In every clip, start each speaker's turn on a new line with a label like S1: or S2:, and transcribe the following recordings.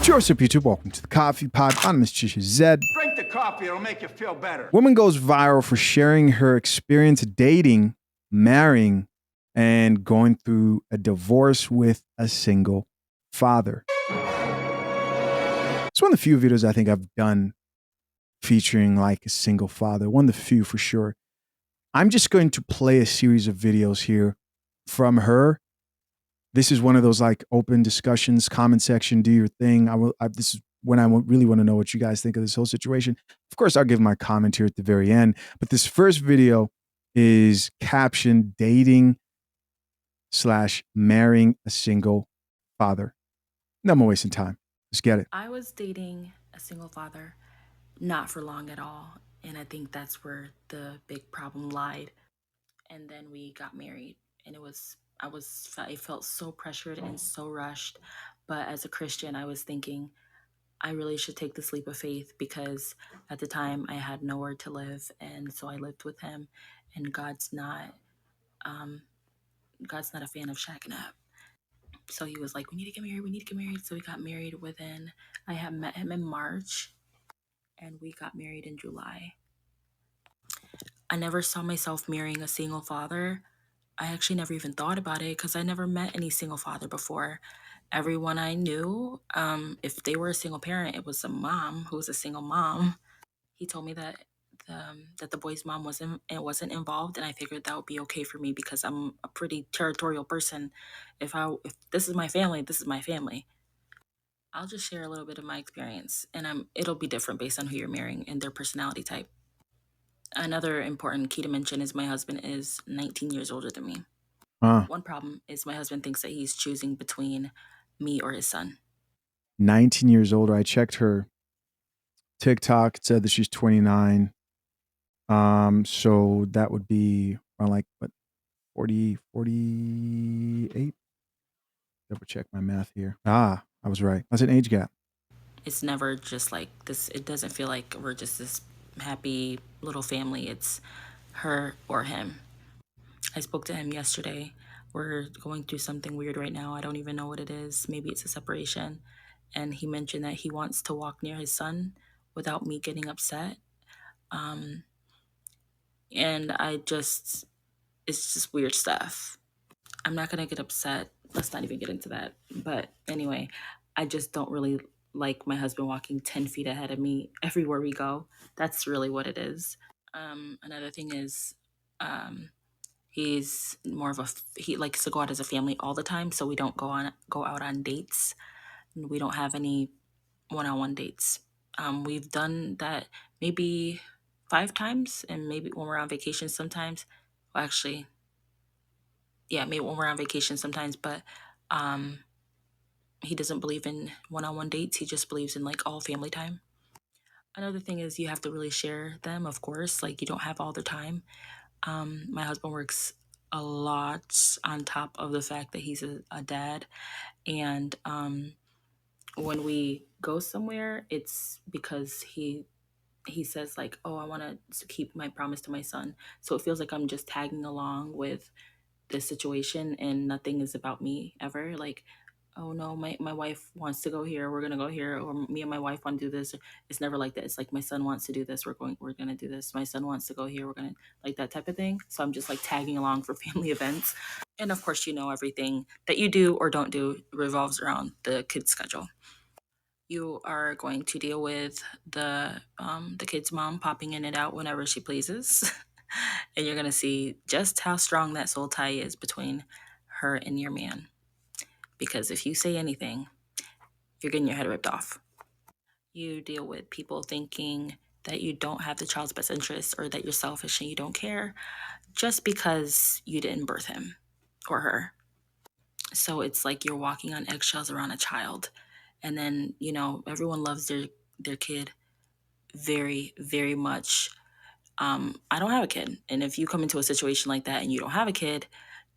S1: What's up, YouTube? Welcome to the Coffee Pod. I'm Miss Chisha Zed.
S2: Drink the coffee, it'll make you feel better.
S1: Woman goes viral for sharing her experience dating, marrying, and going through a divorce with a single father. It's one of the few videos I think I've done featuring like a single father. One of the few for sure. I'm just going to play a series of videos here from her. This is one of those like open discussions, comment section, do your thing. This is when I really want to know what you guys think of this whole situation. Of course, I'll give my comment here at the very end. But this first video is captioned dating / marrying a single father. No more wasting time. Let's get it.
S3: I was dating a single father, not for long at all. And I think that's where the big problem lied. And then we got married, and I felt so pressured and so rushed. But as a Christian, I was thinking I really should take this leap of faith, because at the time I had nowhere to live, and so I lived with him. And God's not a fan of shacking up. So he was like, we need to get married. So we got married I had met him in March, and we got married in July. I never saw myself marrying a single father. I actually never even thought about it, because I never met any single father before. Everyone I knew, if they were a single parent, it was a mom who was a single mom. He told me that the boy's mom wasn't involved, and I figured that would be okay for me, because I'm a pretty territorial person. If this is my family, this is my family. I'll just share a little bit of my experience, and it'll be different based on who you're marrying and their personality type. Another important key to mention is my husband is 19 years older than me. One problem is my husband thinks that he's choosing between me or his son.
S1: 19 years older. I checked her TikTok. It said that she's 29. So that would be around like, what, 40, 48? Double check my math here. I was right. That's an age gap.
S3: It's never just like this. It doesn't feel like we're just this happy little family. It's her or him. I spoke to him yesterday. We're going through something weird right now. I don't even know what it is. Maybe it's a separation. And he mentioned that he wants to walk near his son without me getting upset. And it's just weird stuff. I'm not going to get upset. Let's not even get into that. But anyway, I just don't really like my husband walking 10 feet ahead of me everywhere we go. That's really what it is. Another thing is, he's he likes to go out as a family all the time. So we don't go out on dates. We don't have any one-on-one dates. We've done that maybe 5 times, and maybe when we're on vacation sometimes. Well, actually, yeah, maybe when we're on vacation sometimes, but he doesn't believe in one-on-one dates. He just believes in like all family time. Another thing is you have to really share them, of course. Like, you don't have all the time. My husband works a lot on top of the fact that he's a dad. And when we go somewhere, it's because he says like, oh, I want to keep my promise to my son. So it feels like I'm just tagging along with this situation, and nothing is about me ever. Like, oh no, my wife wants to go here, we're gonna go here, or me and my wife want to do this. It's never like that. It's like, my son wants to do this, we're gonna do this. My son wants to go here, we're gonna, like, that type of thing. So I'm just like tagging along for family events. And of course, everything that you do or don't do revolves around the kid's schedule. You are going to deal with the kid's mom popping in and out whenever she pleases. And you're going to see just how strong that soul tie is between her and your man. Because if you say anything, you're getting your head ripped off. You deal with people thinking that you don't have the child's best interest, or that you're selfish and you don't care, just because you didn't birth him or her. So it's like you're walking on eggshells around a child. And then, everyone loves their kid very, very much. I don't have a kid. And if you come into a situation like that and you don't have a kid,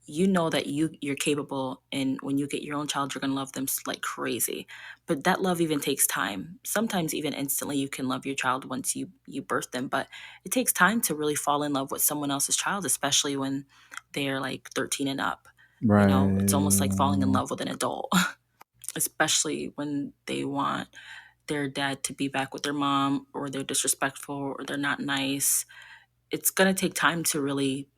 S3: you know that you're capable. And when you get your own child, you're going to love them like crazy. But that love even takes time. Sometimes even instantly you can love your child once you birth them. But it takes time to really fall in love with someone else's child, especially when they're like 13 and up.
S1: Right.
S3: It's almost like falling in love with an adult. especially when they want their dad to be back with their mom, or they're disrespectful, or they're not nice. It's going to take time to really,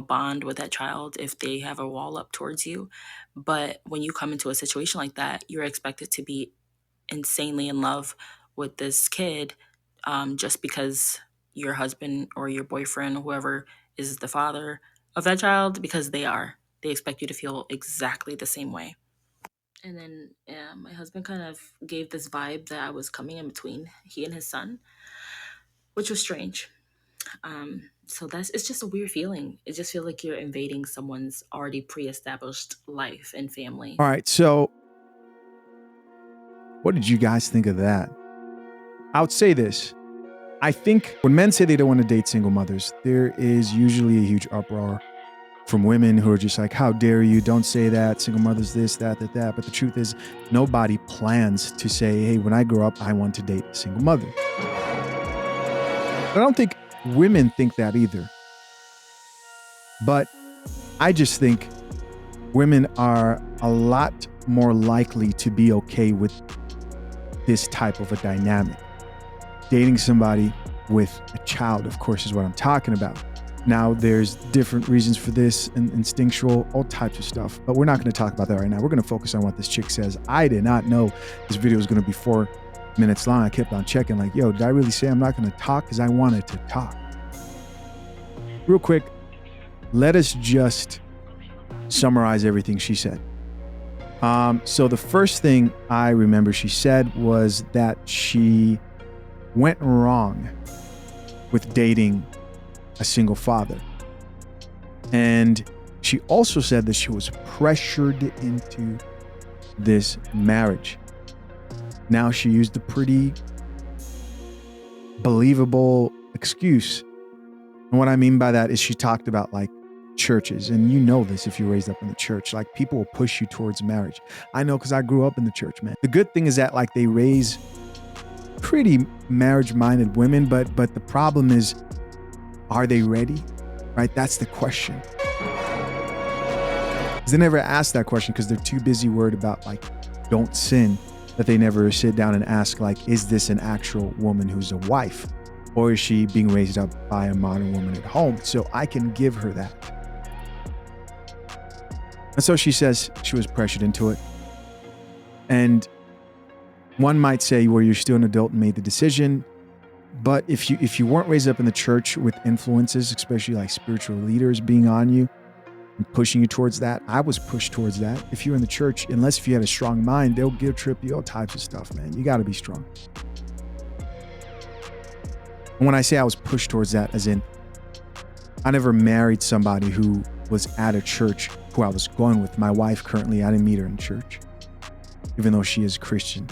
S3: bond with that child if they have a wall up towards you. But when you come into a situation like that, you're expected to be insanely in love with this kid, just because your husband or your boyfriend, whoever is the father of that child, because they are. They expect you to feel exactly the same way. And then, yeah, my husband kind of gave this vibe that I was coming in between he and his son, which was strange. So it's just a weird feeling. It just feels like you're invading someone's already pre-established life and family.
S1: All right, so what did you guys think of that? I would say this. I think when men say they don't want to date single mothers, there is usually a huge uproar from women who are just like, how dare you? Don't say that. Single mothers, this, that. But the truth is, nobody plans to say, hey, when I grow up, I want to date a single mother. But I don't think women think that either. But I just think women are a lot more likely to be okay with this type of a dynamic. Dating somebody with a child, of course, is what I'm talking about. Now, there's different reasons for this, and instinctual, all types of stuff. But we're not going to talk about that right now. We're going to focus on what this chick says. I did not know this video was going to be 4 minutes long. I kept on checking like, yo, did I really say I'm not going to talk? Because I wanted to talk. Real quick, let us just summarize everything she said. So the first thing I remember she said was that she went wrong with dating a single father. And she also said that she was pressured into this marriage. Now, she used a pretty believable excuse. And what I mean by that is she talked about like churches. And you know this if you're raised up in the church, like people will push you towards marriage. I know because I grew up in the church, man. The good thing is that like they raise pretty marriage-minded women, but the problem is, are they ready? Right? That's the question. They never ask that question because they're too busy worried about like, don't sin, that they never sit down and ask like, is this an actual woman who's a wife? Or is she being raised up by a modern woman at home? So I can give her that. And so she says she was pressured into it. And one might say, well, you're still an adult and made the decision. But if you weren't raised up in the church with influences, especially like spiritual leaders being on you and pushing you towards that, I was pushed towards that. If you're in the church, unless if you had a strong mind, they'll guilt trip you, all types of stuff, man. You got to be strong. And when I say I was pushed towards that, as in, I never married somebody who was at a church who I was going with. My wife currently, I didn't meet her in church, even though she is Christian.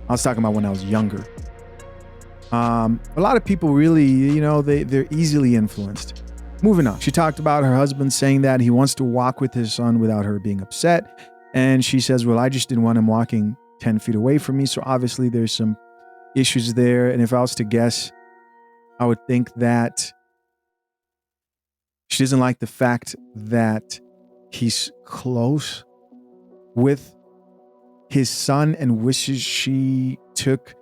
S1: I was talking about when I was younger. A lot of people really, they're easily influenced. Moving on. She talked about her husband saying that he wants to walk with his son without her being upset. And she says, well, I just didn't want him walking 10 feet away from me. So obviously there's some issues there. And if I was to guess, I would think that she doesn't like the fact that he's close with his son and wishes she took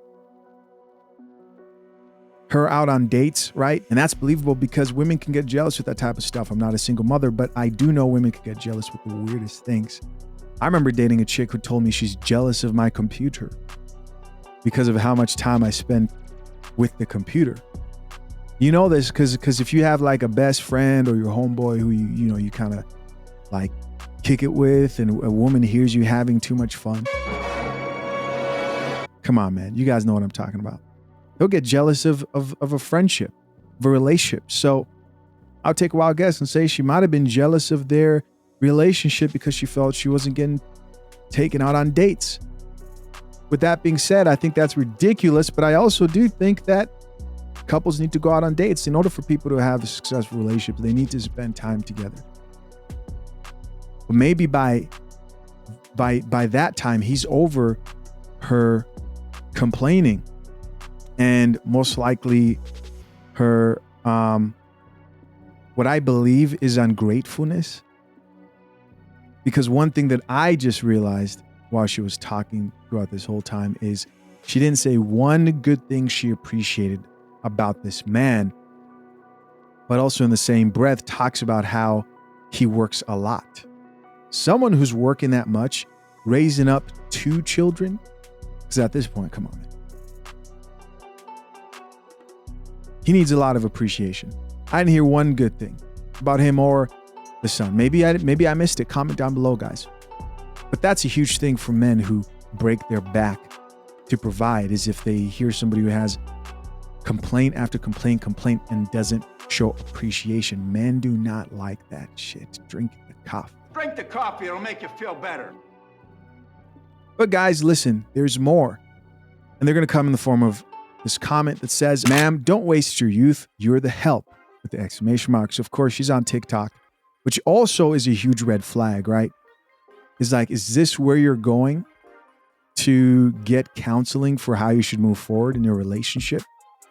S1: her out on dates, right? And that's believable because women can get jealous with that type of stuff. I'm not a single mother, but I do know women can get jealous with the weirdest things. I remember dating a chick who told me she's jealous of my computer because of how much time I spend with the computer. You know this because if you have like a best friend or your homeboy who you kind of like kick it with, and a woman hears you having too much fun. Come on, man. You guys know what I'm talking about. They'll get jealous of a friendship, of a relationship. So I'll take a wild guess and say she might have been jealous of their relationship because she felt she wasn't getting taken out on dates. With that being said, I think that's ridiculous, but I also do think that couples need to go out on dates. In order for people to have a successful relationship, they need to spend time together. But maybe by that time, he's over her complaining and most likely her, what I believe is ungratefulness. Because one thing that I just realized while she was talking throughout this whole time is she didn't say one good thing she appreciated about this man, but also in the same breath talks about how he works a lot. Someone who's working that much, raising up 2 children, because at this point, come on, man. He needs a lot of appreciation. I didn't hear one good thing about him or the son. Maybe I missed it. Comment down below, guys. But that's a huge thing for men who break their back to provide, is if they hear somebody who has complaint after complaint and doesn't show appreciation. Men do not like that shit. Drink the coffee.
S2: Drink the coffee, it'll make you feel better.
S1: But guys, listen, there's more. And they're going to come in the form of this comment that says, "Ma'am, don't waste your youth. You're the help," with the exclamation marks. Of course, she's on TikTok, which also is a huge red flag, right? It's like, is this where you're going to get counseling for how you should move forward in your relationship?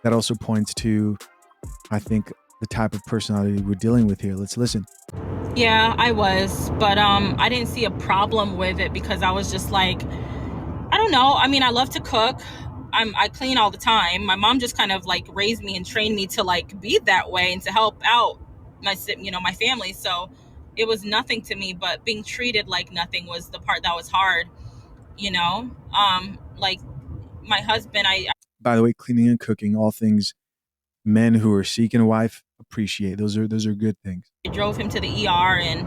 S1: That also points to, I think, the type of personality we're dealing with here. Let's listen.
S3: Yeah, I was, but I didn't see a problem with it because I was just like, I don't know. I mean, I love to cook. I clean all the time. My mom just kind of like raised me and trained me to like be that way and to help out my family. So it was nothing to me, but being treated like nothing was the part that was hard. Like my husband,
S1: By the way, cleaning and cooking, all things men who are seeking a wife appreciate. Those are good things.
S3: I drove him to the ER and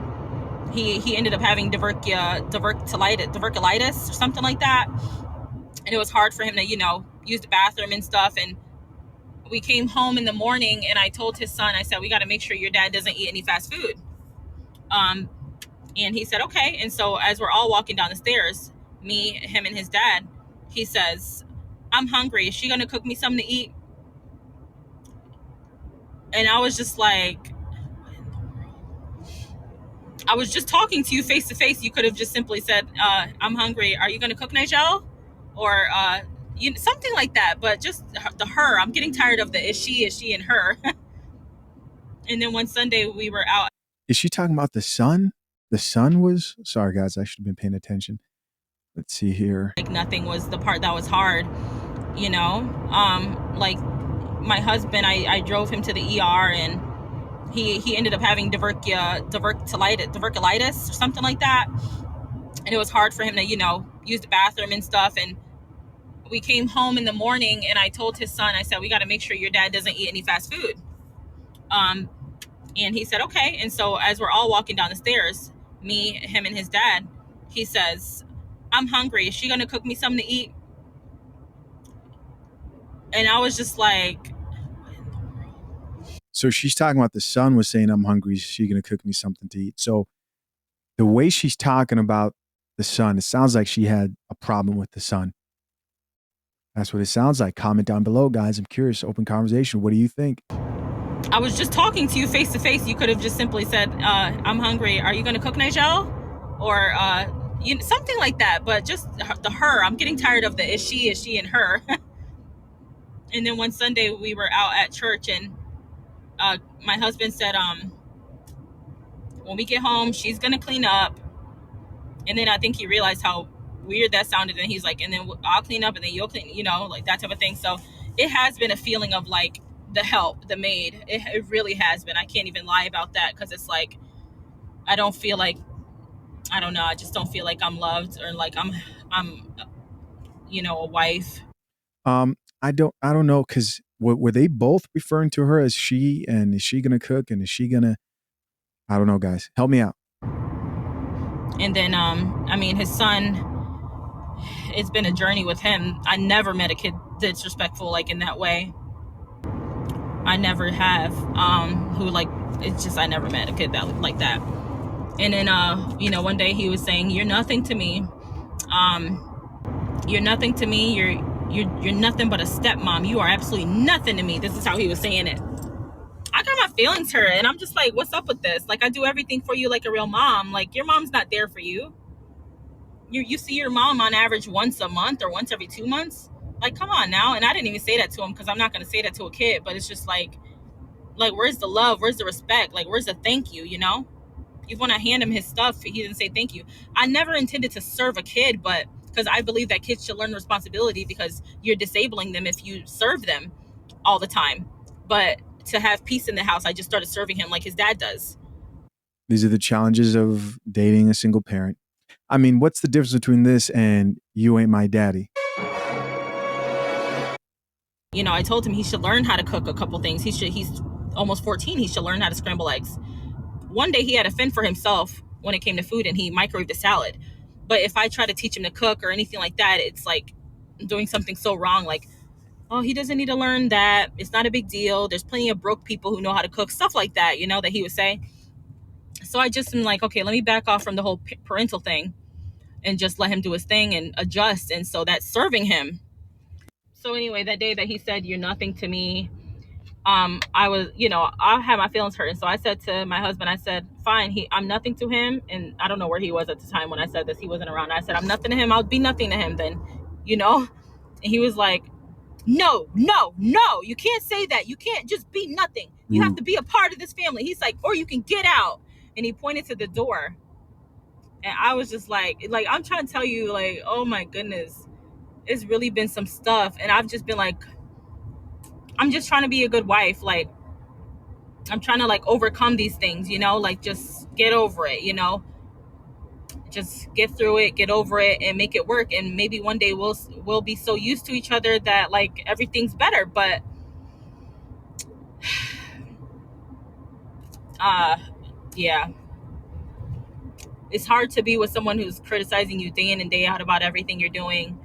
S3: he ended up having diverticulitis or something like that. And it was hard for him to, use the bathroom and stuff. And we came home in the morning and I told his son, I said, we got to make sure your dad doesn't eat any fast food. And he said, okay. And so as we're all walking down the stairs, me, him, and his dad, he says, I'm hungry. Is she going to cook me something to eat? And I was just like, I was just talking to you face to face. You could have just simply said, I'm hungry. Are you going to cook, Nigel? Or something like that. But just the her. I'm getting tired of the is she, and her. And then one Sunday we were out.
S1: Is she talking about the son? The son was... Sorry, guys. I should have been paying attention. Let's see here.
S3: Like nothing was the part that was hard, like my husband, I drove him to the ER and he ended up having diverticulitis or something like that. And it was hard for him to, use the bathroom and stuff. And we came home in the morning and I told his son, I said, we got to make sure your dad doesn't eat any fast food. And he said, okay. And so as we're all walking down the stairs, me, him, and his dad, he says, I'm hungry. Is she going to cook me something to eat? And I was just like...
S1: So she's talking about the son was saying, I'm hungry. Is she going to cook me something to eat? So the way she's talking about the son, it sounds like she had a problem with the son. That's what it sounds like. Comment down below, guys. I'm curious. Open conversation. What do you think?
S3: I was just talking to you face to face. You could have just simply said, I'm hungry. Are you going to cook, Nigel? Or something like that. But just the her. I'm getting tired of the is she, and her. And then one Sunday we were out at church and my husband said, when we get home, she's going to clean up. And then I think he realized how weird that sounded. And he's like, and then I'll clean up and then you'll clean, like that type of thing. So it has been a feeling of like the help, the maid. It really has been. I can't even lie about that because it's like, I don't feel like, I don't know. I just don't feel like I'm loved or like I'm a wife.
S1: I don't know. Cause were they both referring to her as she, and is she going to cook and is she going to, I don't know, guys, help me out.
S3: And then, his son, it's been a journey with him. I never met a kid disrespectful like in that way. I never have, who like, it's just, I never met a kid that like that. And then, one day he was saying, you're nothing to me. You're nothing to me. You're nothing but a stepmom. You are absolutely nothing to me. This is how he was saying it. I got my feelings hurt and I'm just like, what's up with this? Like I do everything for you like a real mom. Like your mom's not there for you. You see your mom on average once a month or once every 2 months. Like, come on now. And I didn't even say that to him because I'm not going to say that to a kid, but it's just like, where's the love? Where's the respect? Like, where's the thank you, You want to hand him his stuff, he didn't say thank you. I never intended to serve a kid, but because I believe that kids should learn responsibility, because you're disabling them if you serve them all the time. But to have peace in the house, I just started serving him like his dad does.
S1: These are the challenges of dating a single parent. I mean, what's the difference between this and you ain't my daddy?
S3: You know, I told him he should learn how to cook a couple things. He's almost 14. He should learn how to scramble eggs. One day he had to fend for himself when it came to food, and he microwaved a salad. But if I try to teach him to cook or anything like that, it's like doing something so wrong. Like, oh, he doesn't need to learn that. It's not a big deal. There's plenty of broke people who know how to cook, stuff like that, you know, that he would say. So I just am like, okay, let me back off from the whole parental thing and just let him do his thing and adjust. And so that's serving him. So anyway, that day that he said, "You're nothing to me," I was, you know, I had my feelings hurt. And so I said to my husband, I said, fine, I'm nothing to him. And I don't know where he was at the time when I said this. He wasn't around. I said, I'm nothing to him. I'll be nothing to him then, you know? And he was like, no, no, no, you can't say that. You can't just be nothing. You have to be a part of this family. He's like, or you can get out. And he pointed to the door. And I was just like, I'm trying to tell you, like, oh my goodness, it's really been some stuff. And I've just been like, I'm just trying to be a good wife. Like, I'm trying to like overcome these things, you know, like just get over it, you know, just get through it, get over it and make it work. And maybe one day we'll be so used to each other that like everything's better. But yeah, it's hard to be with someone who's criticizing you day in and day out about everything you're doing.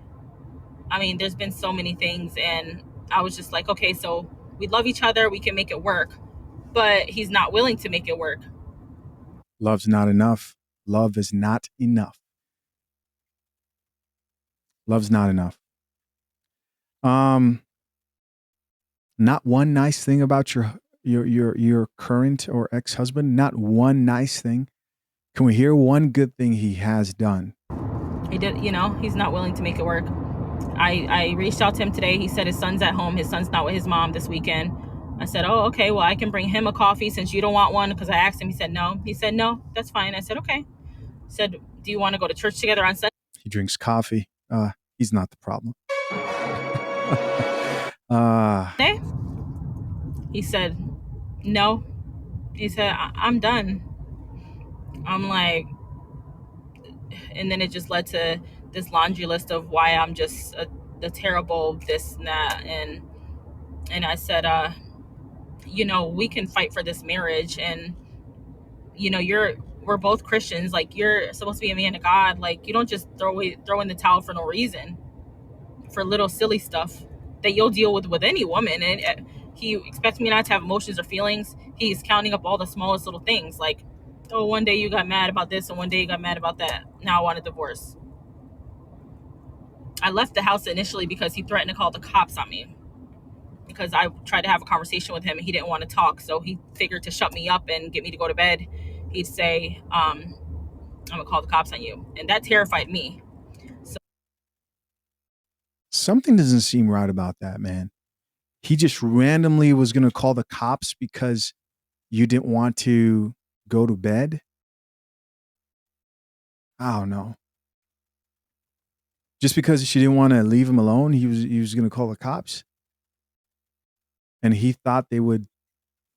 S3: I mean, there's been so many things, and I was just like, okay, so we love each other, we can make it work, but he's not willing to make it work.
S1: Love's not enough. Love is not enough. Love's not enough. Um, Not one nice thing about your current or ex-husband. Not one nice thing. Can we hear one good thing he has done?
S3: He did, you know, he's not willing to make it work. I reached out to him today. He said his son's at home. His son's not with his mom this weekend. I said, oh, okay, well, I can bring him a coffee since you don't want one, because I asked him. He said no. He said, no, that's fine. I said, okay. He said, do you want to go to church together on Sunday?
S1: He drinks coffee. He's not the problem. uh,
S3: He said, no. He said, I'm done. I'm like, and then it just led to this laundry list of why I'm just the terrible this and that. And I said, you know, we can fight for this marriage, and you know, we're both Christians. Like, you're supposed to be a man of God. Like, you don't just throw in the towel for no reason, for little silly stuff that you'll deal with any woman. And he expects me not to have emotions or feelings. He's counting up all the smallest little things, like, oh, one day you got mad about this and one day you got mad about that. Now I want a divorce. I left the house initially because he threatened to call the cops on me, because I tried to have a conversation with him and he didn't want to talk. So he figured to shut me up and get me to go to bed, he'd say, I'm gonna call the cops on you. And that terrified me. So
S1: something doesn't seem right about that, man. He just randomly was going to call the cops because you didn't want to go to bed. I don't know. Just because she didn't want to leave him alone, he was going to call the cops. And he thought they would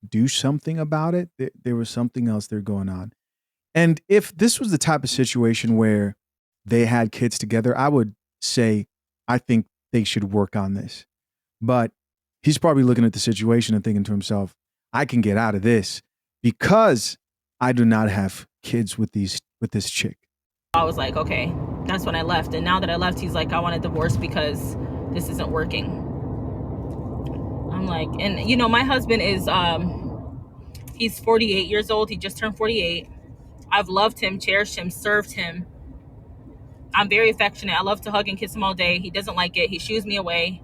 S1: do something about it. There was something else there going on. And if this was the type of situation where they had kids together, I would say, I think they should work on this. But he's probably looking at the situation and thinking to himself, I can get out of this because I do not have kids with this chick.
S3: I was like, okay, that's when I left. And now that I left, he's like, I want a divorce because this isn't working. I'm like, and you know, my husband is, he's 48 years old. He just turned 48. I've loved him, cherished him, served him. I'm very affectionate. I love to hug and kiss him all day. He doesn't like it. He shoos me away.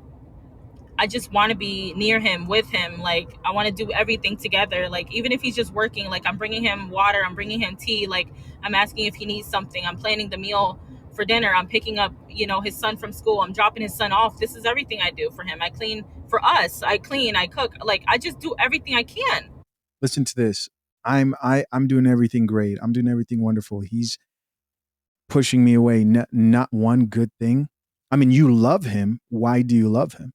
S3: I just want to be near him, with him. Like, I want to do everything together. Like, even if he's just working, like, I'm bringing him water, I'm bringing him tea. Like, I'm asking if he needs something. I'm planning the meal for dinner. I'm picking up, you know, his son from school. I'm dropping his son off. This is everything I do for him. I clean for us. I clean, I cook. Like, I just do everything I can.
S1: Listen to this. I'm doing everything great. I'm doing everything wonderful. He's pushing me away. Not one good thing. I mean, you love him. Why do you love him?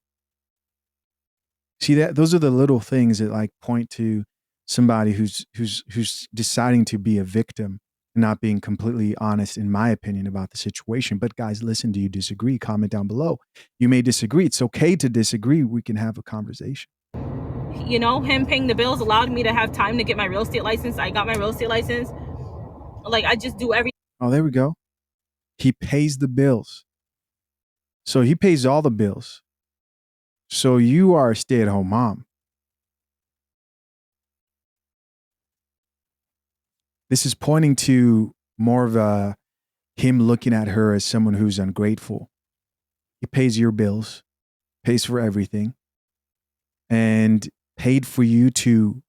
S1: See that those are the little things that like point to somebody who's deciding to be a victim and not being completely honest, in my opinion, about the situation. But guys, listen, do you disagree? Comment down below. You may disagree. It's okay to disagree. We can have a conversation.
S3: You know, him paying the bills allowed me to have time to get my real estate license. I got my real estate license. Like, I just do everything.
S1: Oh, there we go. He pays the bills. So he pays all the bills. So you are a stay-at-home mom. This is pointing to more of a him looking at her as someone who's ungrateful. He pays your bills, pays for everything, and paid for you to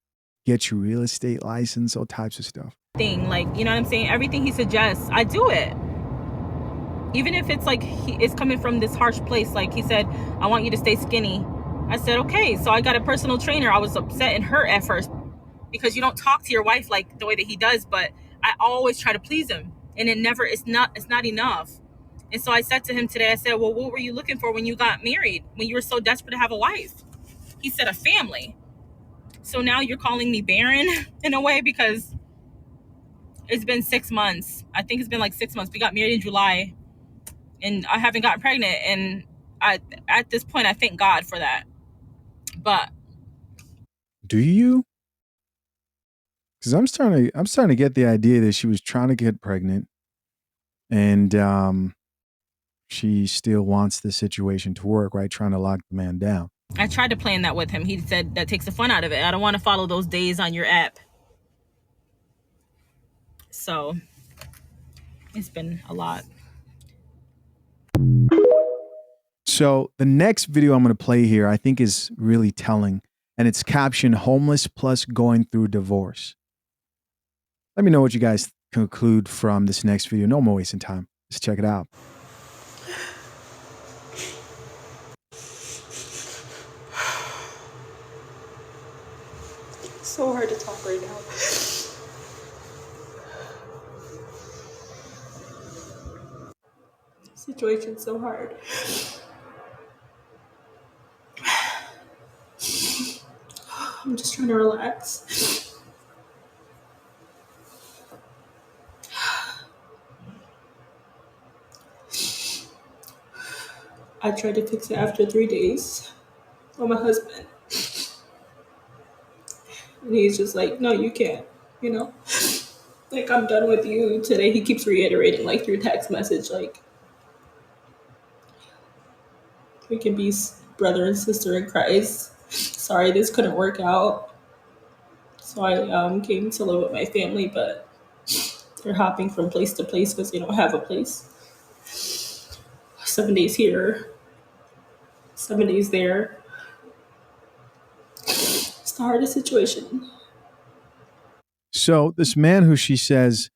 S1: get your real estate license, all types of stuff.
S3: Like, you know what I'm saying? Everything he suggests, I do it. Even if it's like it's coming from this harsh place. Like, he said, I want you to stay skinny. I said, okay. So I got a personal trainer. I was upset and hurt at first because you don't talk to your wife like the way that he does, but I always try to please him, and it's not enough. And so I said to him today, I said, well, what were you looking for when you got married, when you were so desperate to have a wife? He said, a family. So now you're calling me barren in a way, because it's been 6 months. I think it's been like 6 months. We got married in July and I haven't gotten pregnant. And at this point, I thank God for that. But
S1: do you? Because I'm starting to get the idea that she was trying to get pregnant, and she still wants the situation to work, right? Trying to lock the man down.
S3: I tried to plan that with him. He said that takes the fun out of it. I don't want to follow those days on your app. So it's been a lot.
S1: So the next video I'm going to play here, I think, is really telling, and it's captioned "Homeless plus going through divorce." Let me know what you guys conclude from this next video. No more wasting time. Let's check it out.
S3: So hard to talk right now. Situation's so hard. I'm just trying to relax. I tried to fix it after 3 days with my husband. And he's just like, no, you can't, you know? Like, I'm done with you. Today he keeps reiterating, like, through text message, like, we can be brother and sister in Christ. Sorry, this couldn't work out. So I came to live with my family, but they're hopping from place to place because they don't have a place. 7 days here, 7 days there. It's the hardest situation.
S1: So this man who she says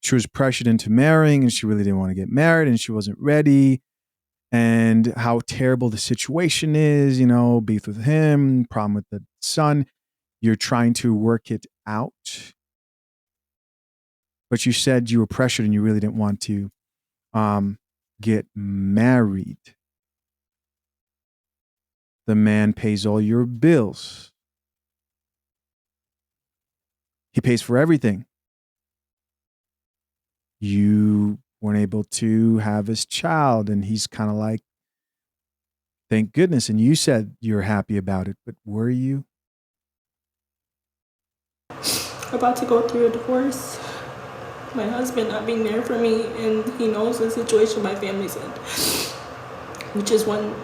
S1: she was pressured into marrying and she really didn't want to get married and she wasn't ready, and how terrible the situation is, beef with him, problem with the son. You're trying to work it out. But you said you were pressured and you really didn't want to get married. The man pays all your bills. He pays for everything. You weren't able to have his child, and he's kind of like, thank goodness. And you said you're happy about it, but were you?
S3: About to go through a divorce. My husband not being there for me, and he knows the situation my family's in. Which is one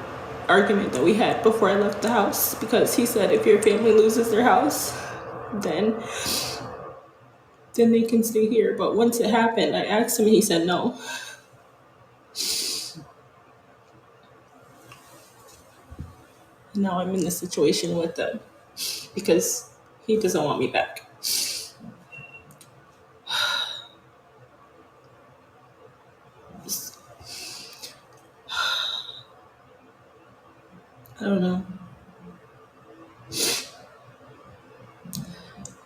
S3: argument that we had before I left the house, because he said if your family loses their house, then they can stay here. But once it happened, I asked him and he said no. Now I'm in this situation with them because he doesn't want me back. I don't know.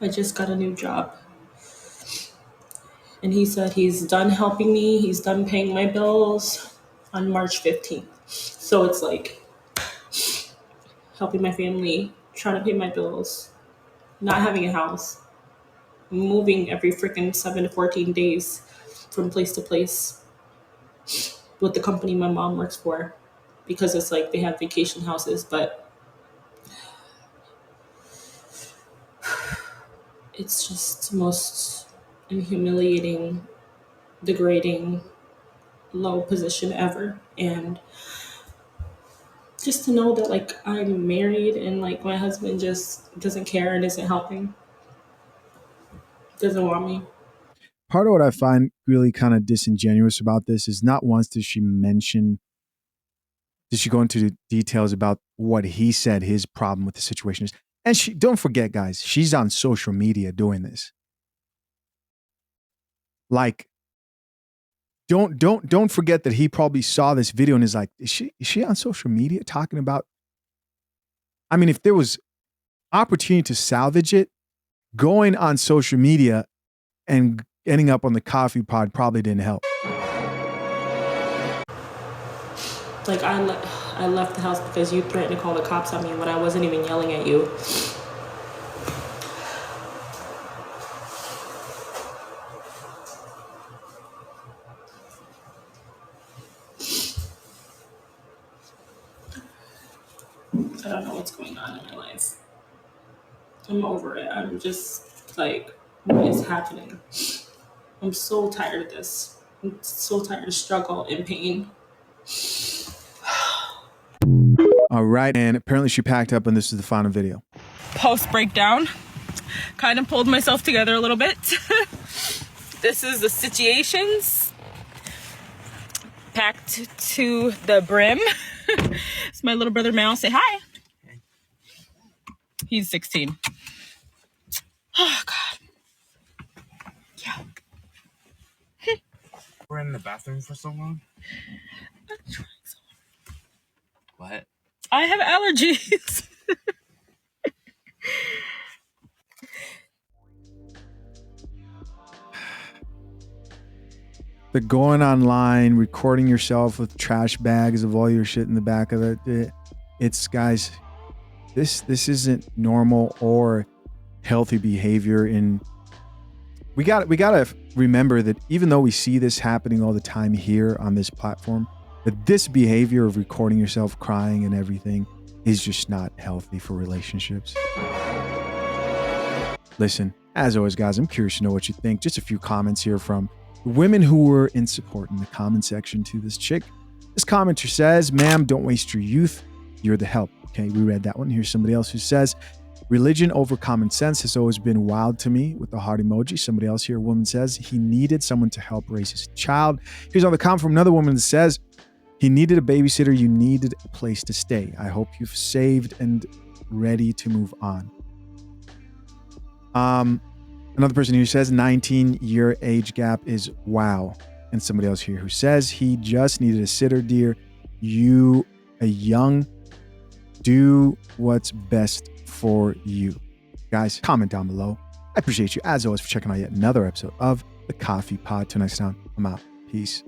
S3: I just got a new job. And he said he's done helping me, he's done paying my bills on March 15th. So it's like helping my family, trying to pay my bills, not having a house, moving every freaking 7 to 14 days from place to place with the company my mom works for, because it's like they have vacation houses, but it's just the most humiliating, degrading, low position ever. And just to know that like I'm married and like my husband just doesn't care and isn't helping, doesn't want me.
S1: Part of what I find really kind of disingenuous about this is not once did she go into the details about what he said his problem with the situation is. And she, don't forget, guys, she's on social media doing this. Like, don't forget that he probably saw this video and is like, is she on social media talking about? I mean, if there was opportunity to salvage it, going on social media and ending up on the coffee pod probably didn't help.
S3: Like I left the house because you threatened to call the cops on me when I wasn't even yelling at you. I don't know what's going on in my life. I'm over it. I'm just like, what is happening? I'm so tired of this. I'm so tired of struggle and pain.
S1: All right. And apparently she packed up and this is the final video.
S3: Post breakdown. Kind of pulled myself together a little bit. This is the situations. Packed to the brim. It's my little brother Mal. Say hi. He's 16. Oh, God. Yeah.
S4: We're in the bathroom for so long. What?
S3: I have allergies.
S1: The going online, recording yourself with trash bags of all your shit in the back of it. It's, guys, this isn't normal or healthy behavior. And we got to remember that even though we see this happening all the time here on this platform, that this behavior of recording yourself crying and everything is just not healthy for relationships. Listen, as always, guys, I'm curious to know what you think. Just a few comments here from women who were in support in the comment section to this chick. This commenter says, ma'am, don't waste your youth. You're the help. Okay, we read that one. Here's somebody else who says, religion over common sense has always been wild to me, with the heart emoji. Somebody else here, a woman says, he needed someone to help raise his child. Here's another comment from another woman that says, he needed a babysitter. You needed a place to stay. I hope you've saved and ready to move on. Another person who says 19-year age gap is wow. And somebody else here who says he just needed a sitter, dear. You, a young, do what's best for you. Guys, comment down below. I appreciate you, as always, for checking out yet another episode of The Coffee Pod. Till next time, I'm out. Peace.